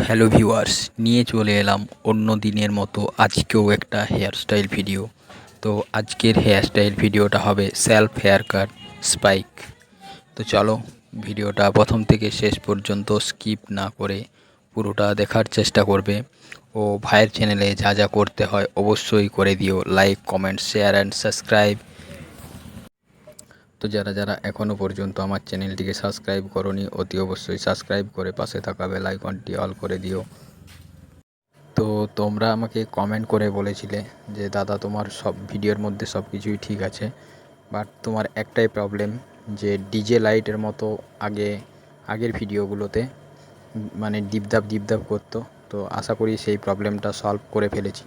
Hello viewers, নিয়ে চলে এলাম অন্য দিনের মতো আজকেও একটা হেয়ারস্টাইল ভিডিও। তো আজকের হেয়ারস্টাইল ভিডিওটা হবে সেলফ হেয়ার কাট স্পাইক। তো চলো ভিডিওটা প্রথম থেকে শেষ পর্যন্ত স্কিপ না করে পুরোটা দেখার চেষ্টা করবে। ও ভাইয়ের চ্যানেলে যা যা করতে হয় অবশ্যই করে দিও, like, comment, share and subscribe. তো যারা যারা এখনও পর্যন্ত আমার চ্যানেলটিকে সাবস্ক্রাইব করোনি, অতি অবশ্যই সাবস্ক্রাইব করে পাশে থাকা বেল আইকনটি অল করে দিও। তো তোমরা আমাকে কমেন্ট করে বলেছিলে যে দাদা তোমার সব ভিডিওর মধ্যে সব কিছুই ঠিক আছে, বাট তোমার একটাই প্রবলেম যে ডিজে লাইটের মতো আগের ভিডিওগুলোতে মানে ডিপদাপ করতো। তো আশা করি সেই প্রবলেমটা সলভ করে ফেলেছি।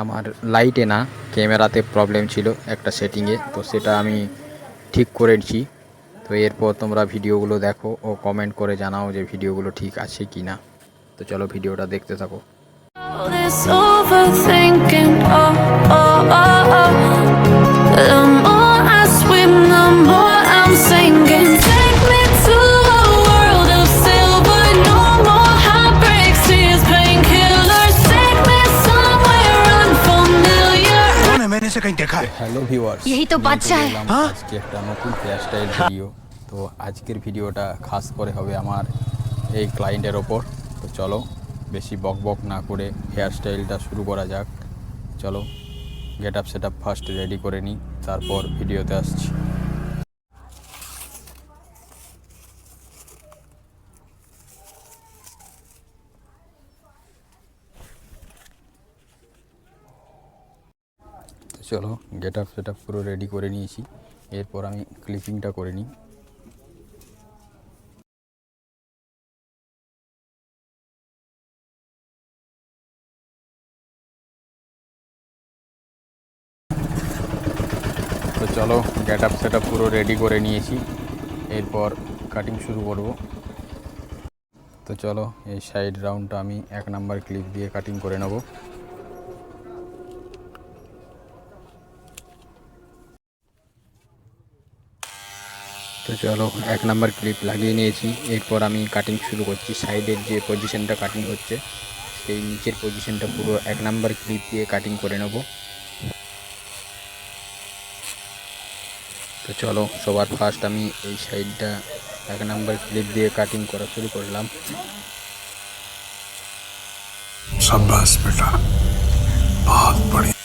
আমার লাইটে না, ক্যামেরাতে প্রবলেম ছিল একটা সেটিংয়ে, তো সেটা আমি ঠিক করেছি। তো এরপর তোমরা ভিডিওগুলো দেখো ও কমেন্ট করে জানাও যে ভিডিওগুলো ঠিক আছে কি না। তো চলো ভিডিওটা দেখতে থাকো। This overthinking, the more I swim, the more I'm sinking. Take me to a world of silver, no more heartbreaks, tears, painkillers. Take me somewhere unfamiliar. मैंने से कहीं देखा है। হ্যালো ভিউয়ার্স, यही तो बादशाह है। আজকে একটা নতুন হেয়ারস্টাইল ভিডিও। তো আজকের ভিডিওটা খাস করে হবে আমার এই ক্লায়েন্টের ওপর। তো চলো বেশি বক না করে হেয়ারস্টাইলটা শুরু করা যাক। চলো get up set up first ready করে নিই, তারপর ভিডিওতে আসছি। তো চলো গেট আপ সেট আপ পুরো রেডি করে নিয়েছি, এরপর আমি ক্লিপিংটা করে নিই। তো চলো গেট আপ সেট আপ পুরো রেডি করে নিয়েছি, এরপর কাটিং শুরু করব। তো চলো এই সাইড রাউন্ডটা আমি 1 নাম্বার ক্লিপ দিয়ে কাটিং করে নেব। তো চলো 1 নাম্বার ক্লিপ লাগিয়ে নিয়েছি, এরপর আমি কাটিং শুরু করছি। সাইডের যে পজিশনটা কাটিং হচ্ছে সেই নিচের পজিশনটা পুরো 1 নাম্বার ক্লিপ দিয়ে কাটিং করে নেব। তো চলো সবার ফার্স্ট আমি এই সাইডটা 1 নাম্বার ক্লিপ দিয়ে কাটিং করা শুরু করলাম। शाबाश बेटा, बहुत बढ़िया।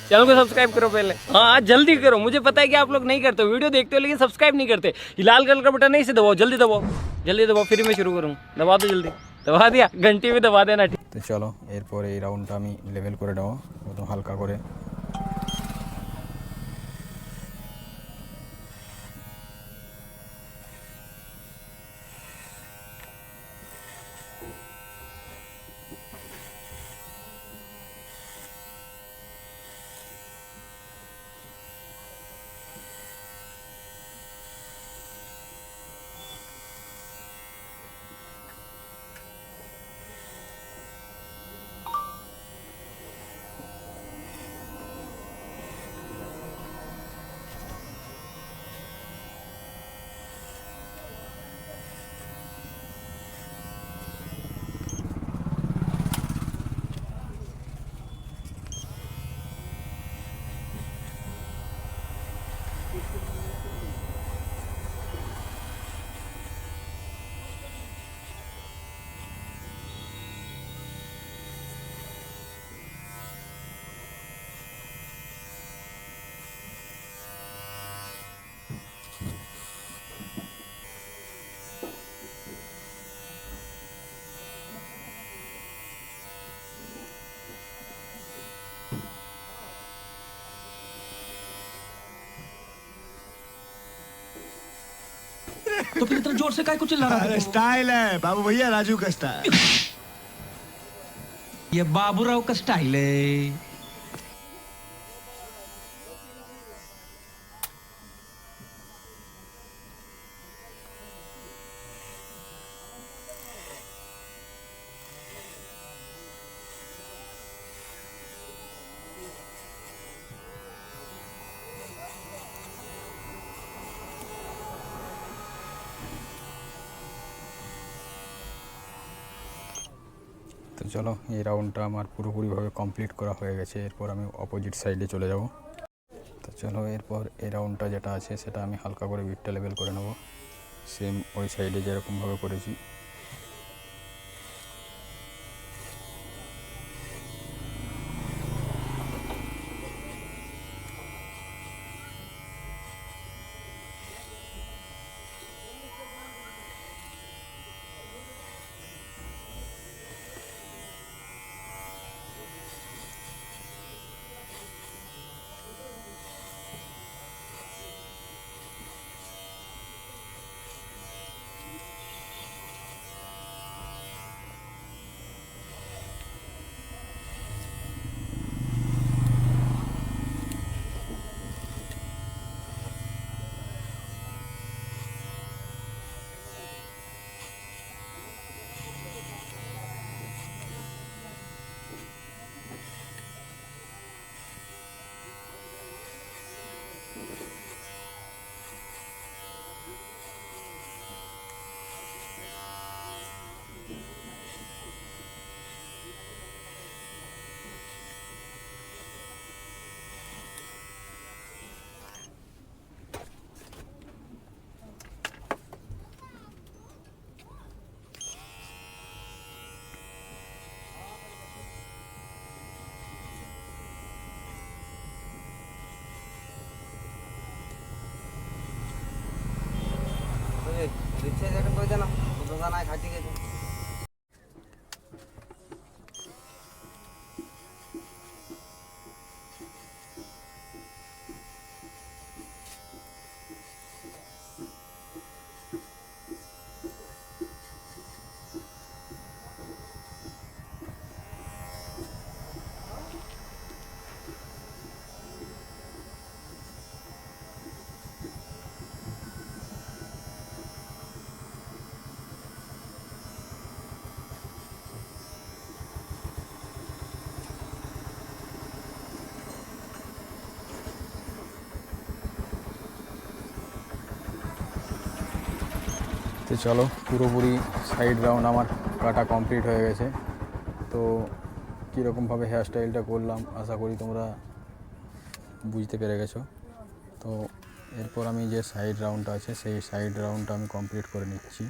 चैनल को सब्सक्राइब करो पहले। हाँ जल्दी करो, मुझे पता है कि आप लोग नहीं करते हो, वीडियो देखते हो लेकिन सब्सक्राइब नहीं करते। ये लाल कलर का बटन नहीं से दबाओ, जल्दी दबाओ, जल्दी दबाओ, फिर मैं शुरू करूँ। दबा दो जल्दी, दबा दिया, घंटी भी दबा देना। তো চলো এরপর এই রাউন্ডটা আমি লেভেল করে নেব একদম হালকা করে। तो फिर इतना जोर से काय को चिल्ला रहा अरे है? स्टाइल है बाबू भैया, राजू का स्टाइल। ये बाबूराव का स्टाइल है। তো চলো, এই রাউন্ডটা আমার পুরোপুরিভাবে কমপ্লিট করা হয়ে গেছে। এরপর আমি অপোজিট সাইডে চলে যাব। তো চলো, এরপর এই রাউন্ডটা যেটা আছে সেটা আমি হালকা করে বিটটা লেভেল করে নেব, সেম ওই সাইডে যেরকমভাবে করেছি। তো চলো, পুরোপুরি সাইড রাউন্ড আমার কাটা কমপ্লিট হয়ে গেছে। তো কীরকমভাবে হেয়ার স্টাইলটা করলাম আশা করি তোমরা বুঝতে পেরে গেছো। তো এরপর আমি যে সাইড রাউন্ডটা আছে সেই সাইড রাউন্ডটা আমি কমপ্লিট করে নিচ্ছি।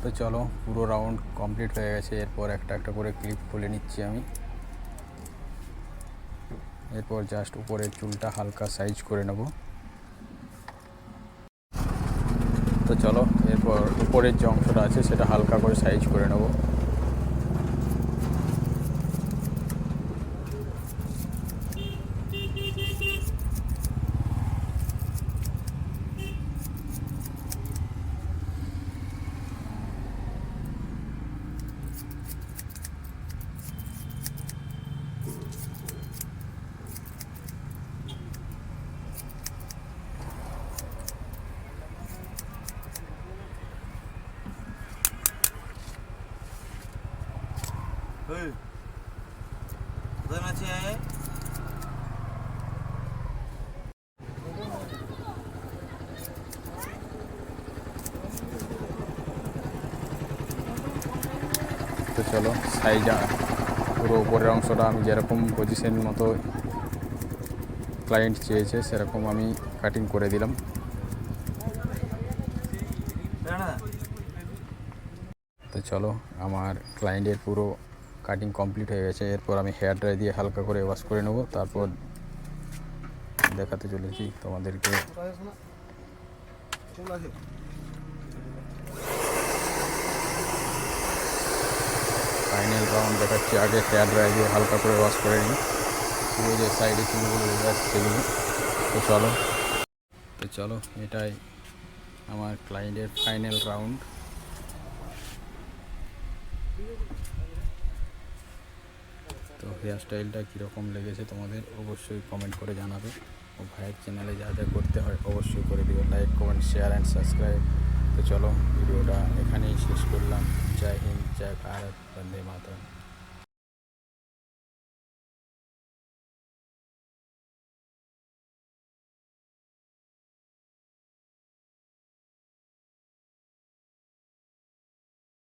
তো চলো, পুরো রাউন্ড কমপ্লিট হয়ে গেছে। এরপর একটা একটা করে ক্লিপ খুলে নিচ্ছি আমি। এরপর জাস্ট উপরের চুলটা হালকা সাইজ করে নেব। তো চলো, এরপর উপরের যে অংশটা আছে সেটা হালকা করে সাইজ করে নেব। তো চলো, সাইজ পুরো উপরের অংশটা আমি যেরকম পজিশন মতো ক্লায়েন্ট চেয়েছে সেরকম আমি কাটিং করে দিলাম। তো চলো, আমার ক্লায়েন্টের পুরো কাটিং কমপ্লিট হয়ে গেছে। এরপর আমি হেয়ার ড্রাই দিয়ে হালকা করে ওয়াশ করে নেব, তারপর দেখাতে চলেছি তোমাদেরকে। ফাইনাল রাউন্ড দেখাচ্ছি। আগে হেয়ার ড্রাই দিয়ে হালকা করে ওয়াশ করে নিই পুরো যে সাইডে চুলগুলো রয়ে আছে সেগুলো। তো চলো, এটাই আমার ক্লায়েন্টের ফাইনাল রাউন্ড। তো হেয়ার স্টাইলটা কীরকম লেগেছে তোমাদের অবশ্যই কমেন্ট করে জানাবে। ও ভাইয়ের চ্যানেলে যা যা করতে হয় অবশ্যই করে দিও, like, comment, share and subscribe. তো চলো, ভিডিওটা এখানেই শেষ করলাম। জয় হিন্দ, জয় ভারত, বন্দে মাতরম।